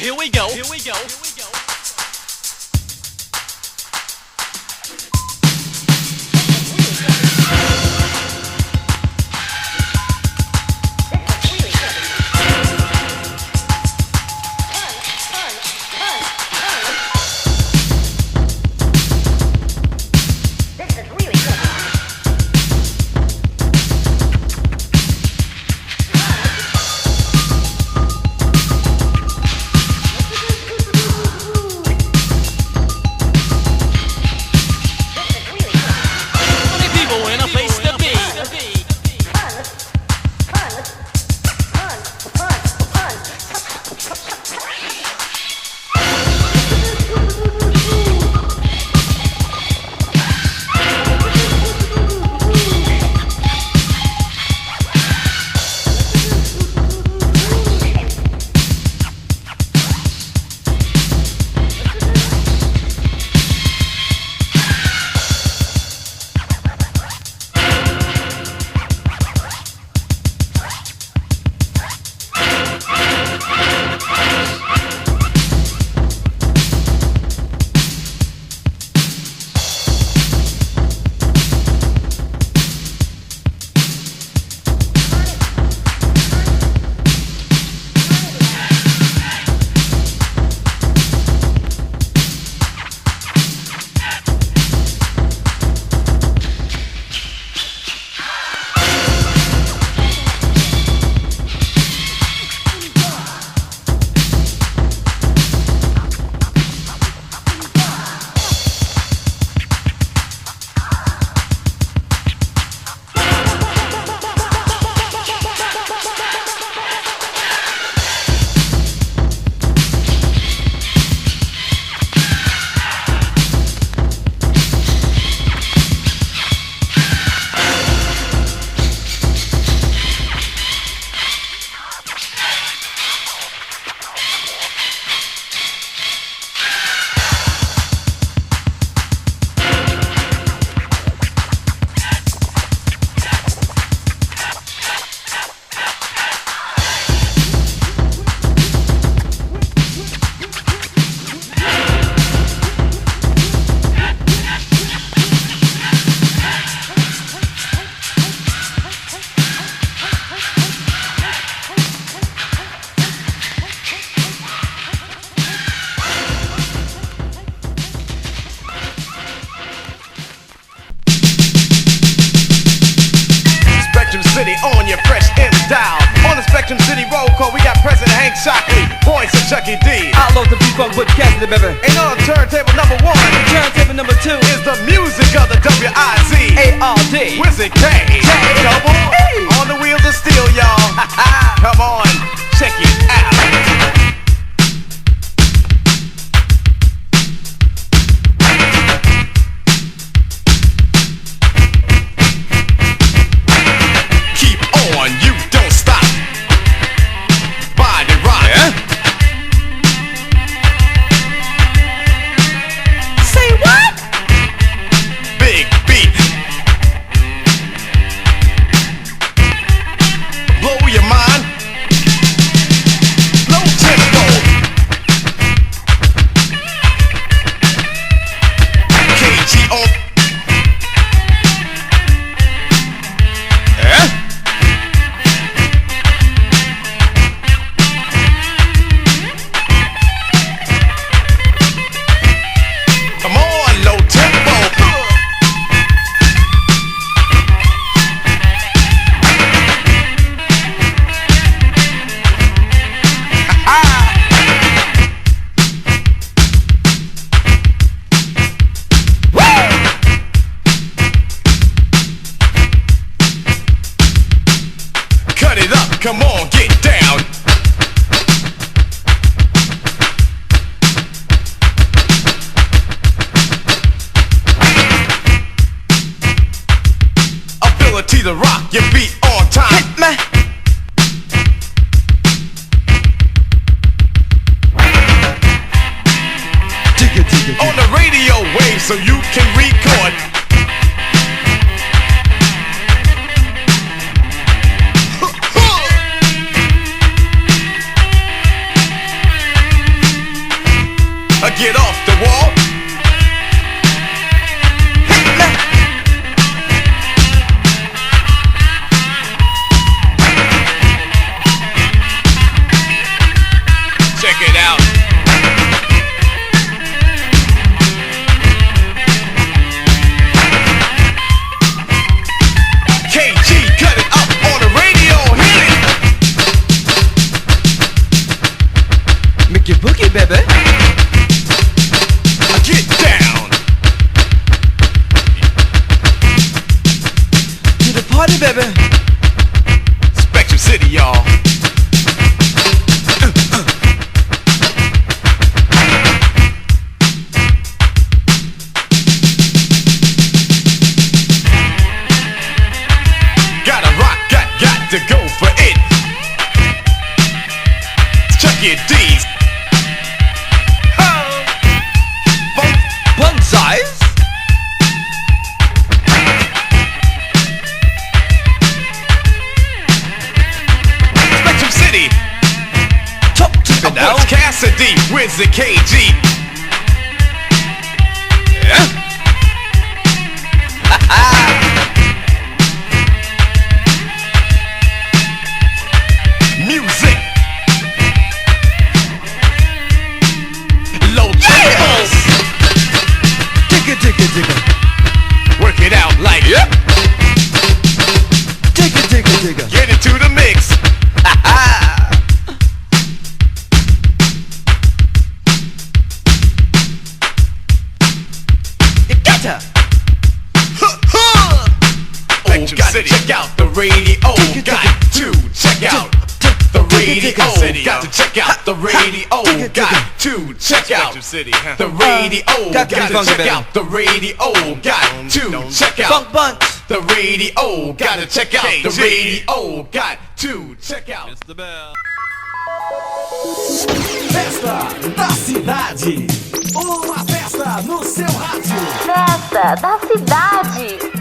Here we go. On your fresh in style. On the Spectrum City roll call, we got President Hank Shockley, Points and Chucky D. I love the B-Funk with Cassidy, baby. And on turntable number 1, turntable number 2 is the music of the W-I-Z A-R-D Wizard K. Double on the wheels of steel, y'all. Come on, check it out. You don't stop. Body rock. Yeah? Say what? Big beat. Blow your mind. Check it out. KG, cut it up on the radio. Hit it. Make your boogie, baby. Get down. To the party, baby. Spectrum City, y'all. Gotta rock, got to go for it. Chuck your D's. One size. Spectrum City. Talk to me now. What's Cassidy? Where's the KG? Yeah. Music. Low tables. Digga. Work it out like yep. Digga. Get into the mix. You gotta. Oh, gotta check out the radio. Got to check out the radio. Got to check out the radio. Got to check out the radio. Got to check out the radio. Got to check out Funk Bunch. the radio. Gotta check out the radio. Got to check out. It's the bell. Festa da Cidade. Uma festa no seu rádio. Festa da Cidade.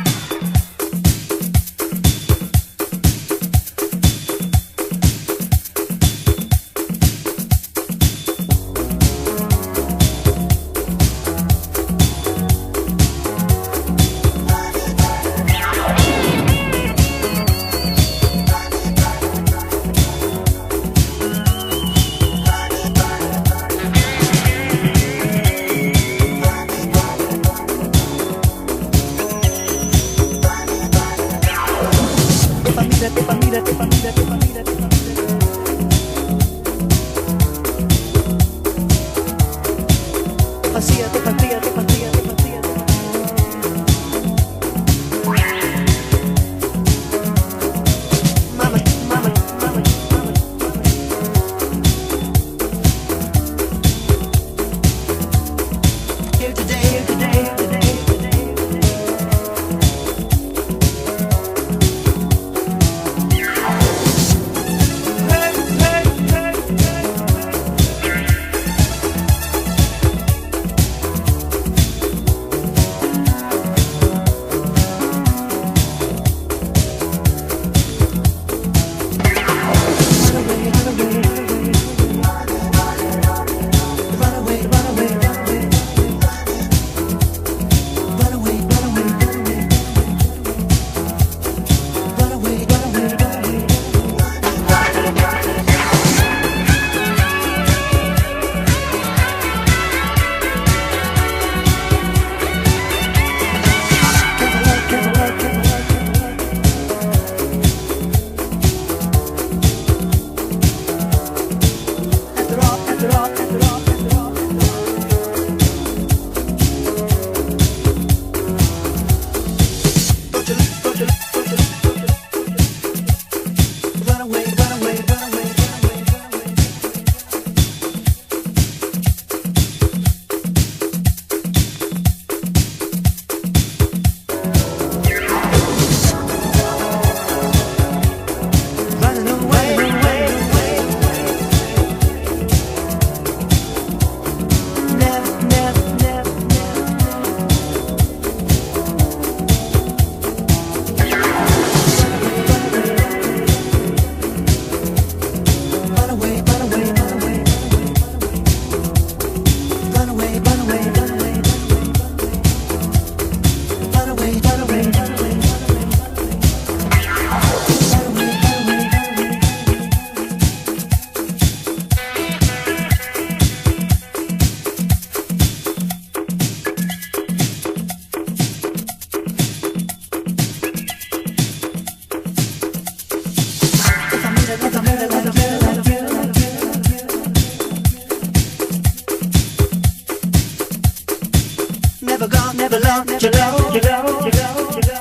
never let you go, you go, you go, you go.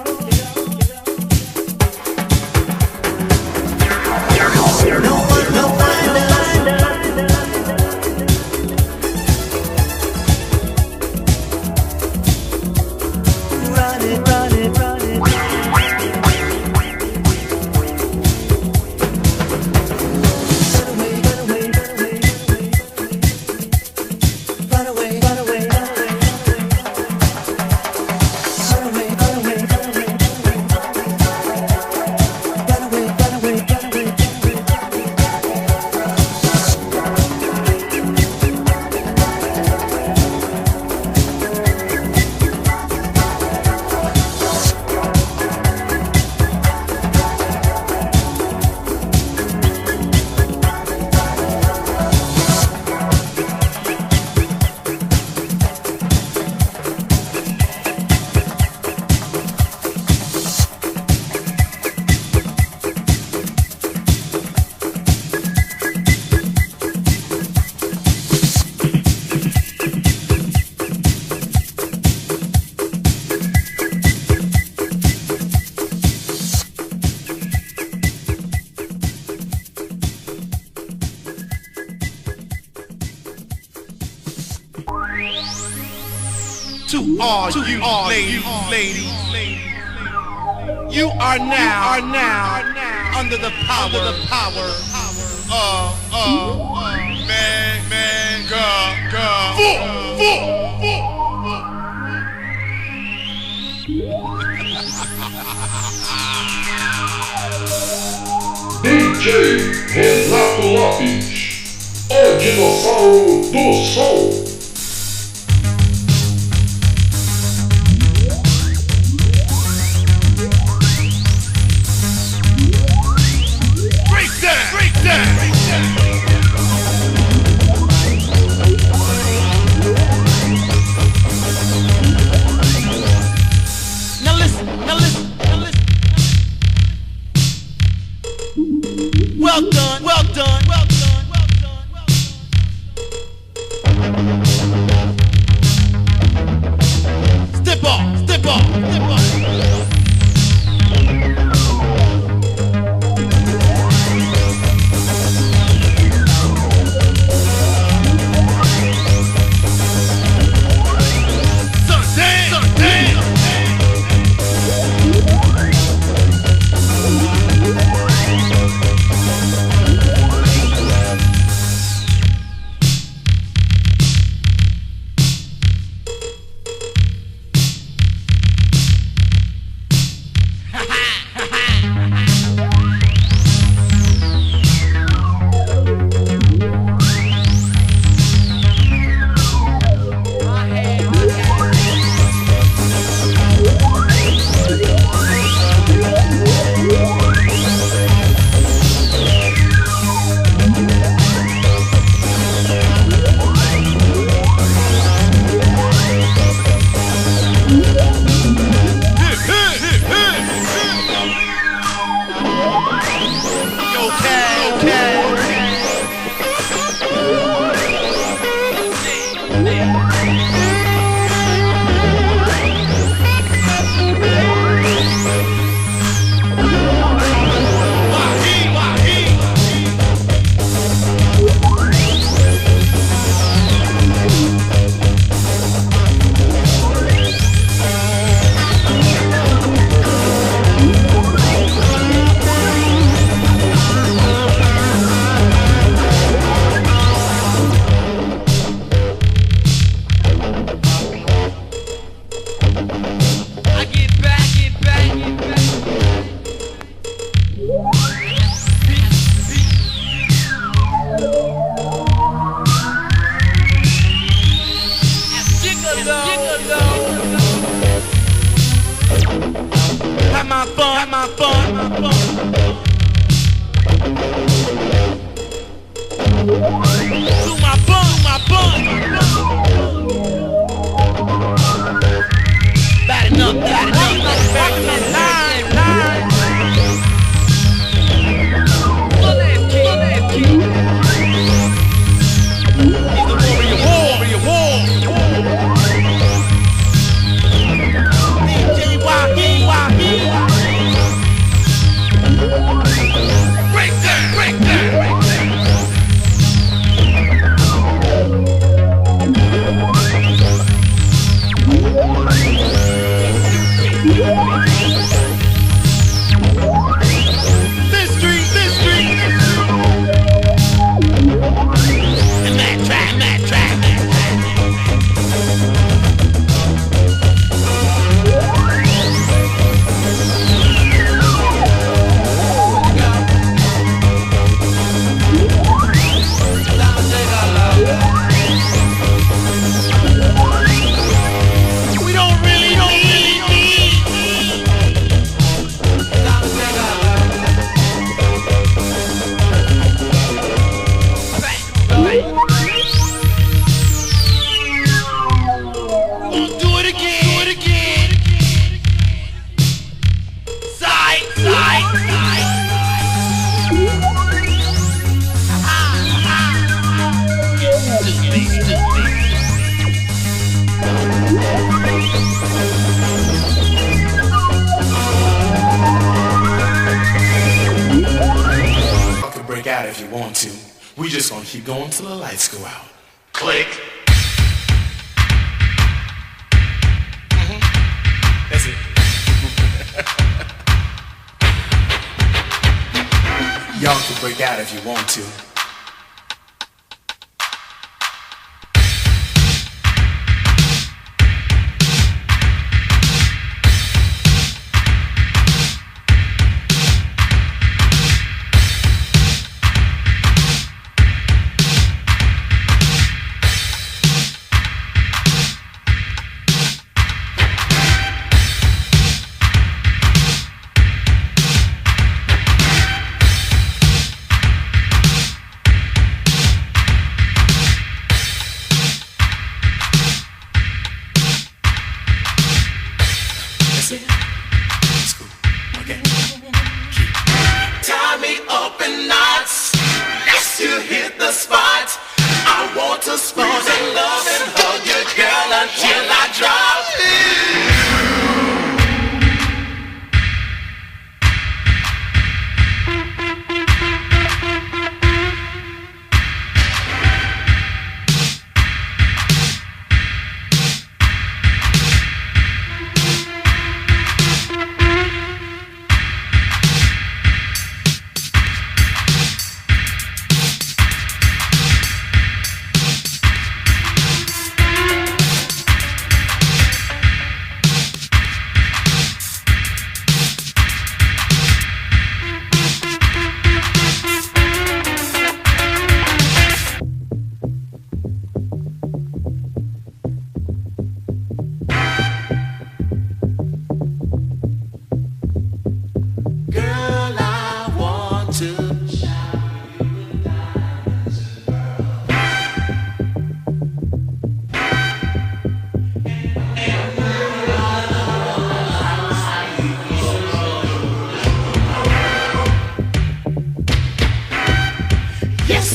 No one, no run it, run it, run it. Run away, run away, run away. Run away, run away, run away. Run away, run away, run away. To all you ladies, you are now under the power of man, DJ Renato Lopes, o dinossauro do som. Well done, well done, well done, well done, well done. Step off, step off, step off. if you want to. We just gonna keep going till the lights go out. Click. That's it. Y'all can break out if you want to.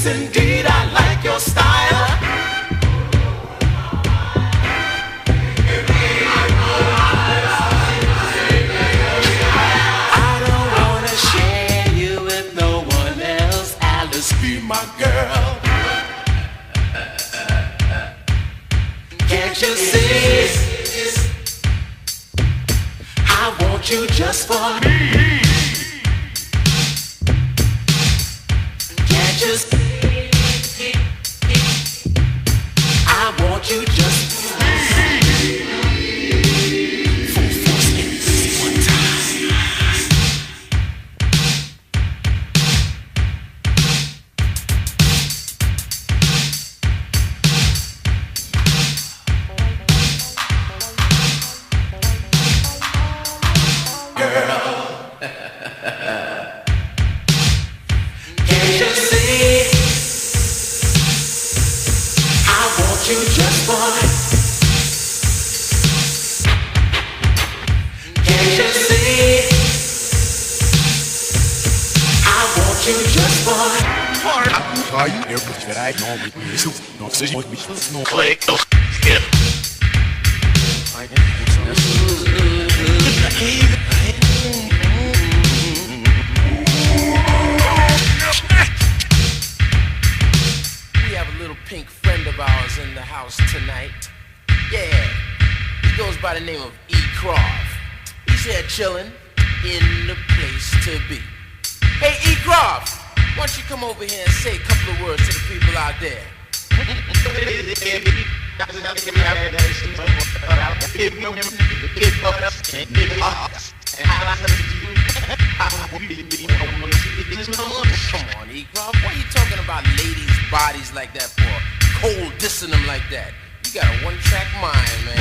Indeed, I like your style. I don't wanna share you with no one else. Alice, be my girl. Can't you see? I want you just for me. Can't you see? I want you just full force, see one time. Girl, can't you see? You just want. Can't you see? I want you just want. Click. We have a little pink friend of ours in the house tonight. Yeah, he goes by the name of E. Croft. He's here chilling in the place to be. Hey, E. Croft, why don't you come over here and say a couple of words to the people out there? Come on, E. Croft, what are you talking about ladies' bodies like that for? Cold dissing them like that. You got a one-track mind, man.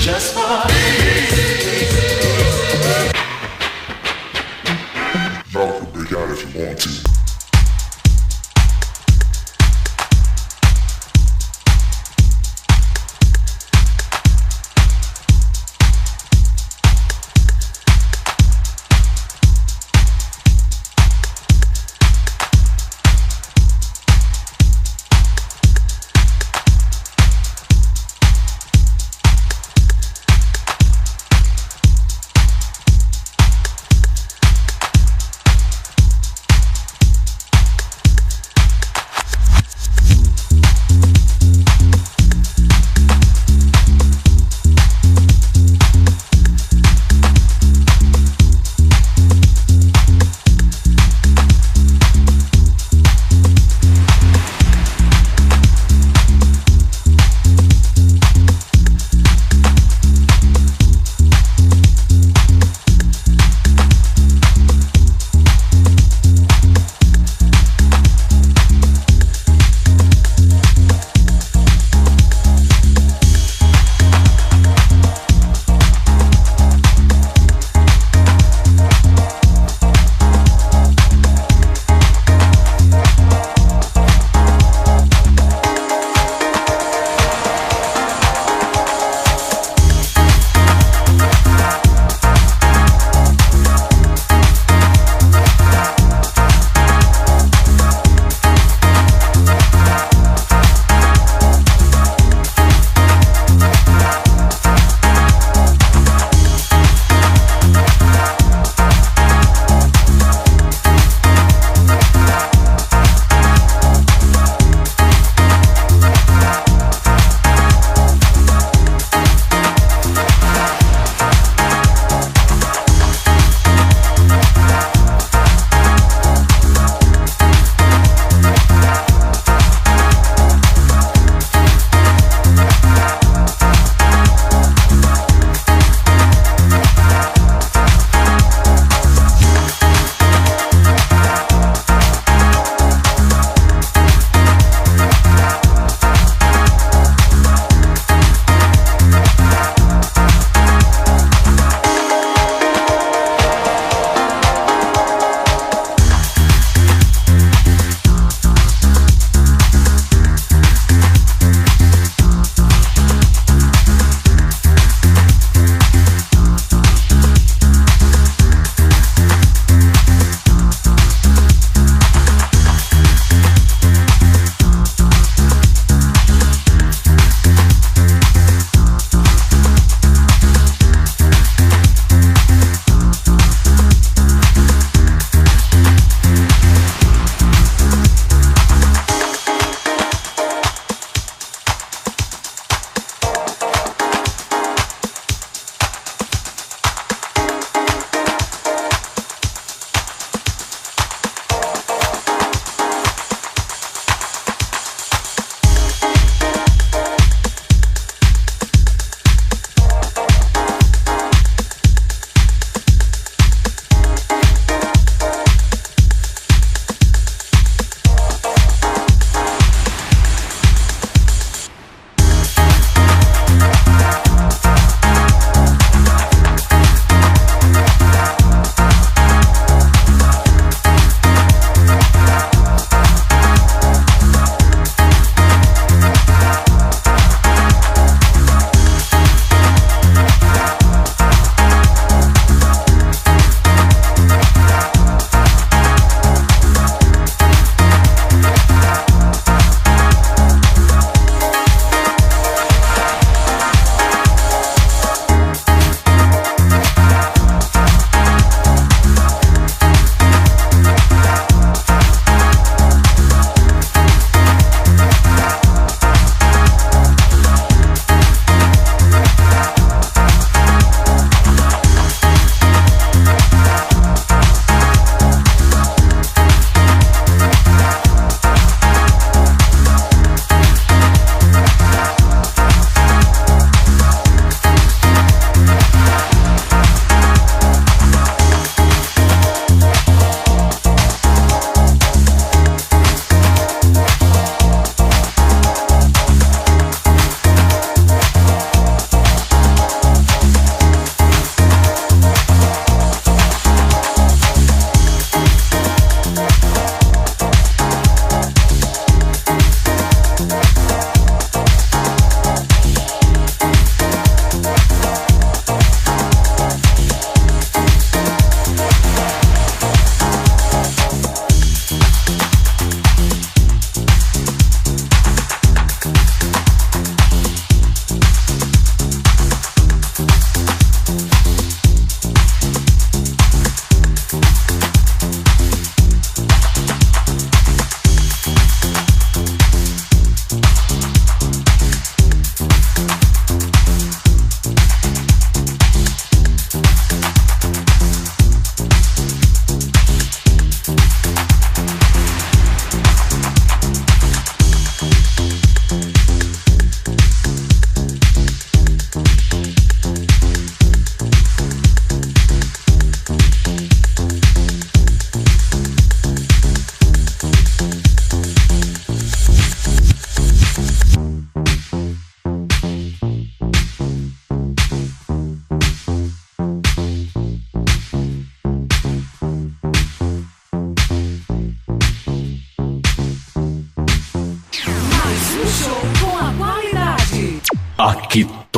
just for Y'all can break out if you want to.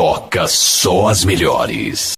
toca só as melhores.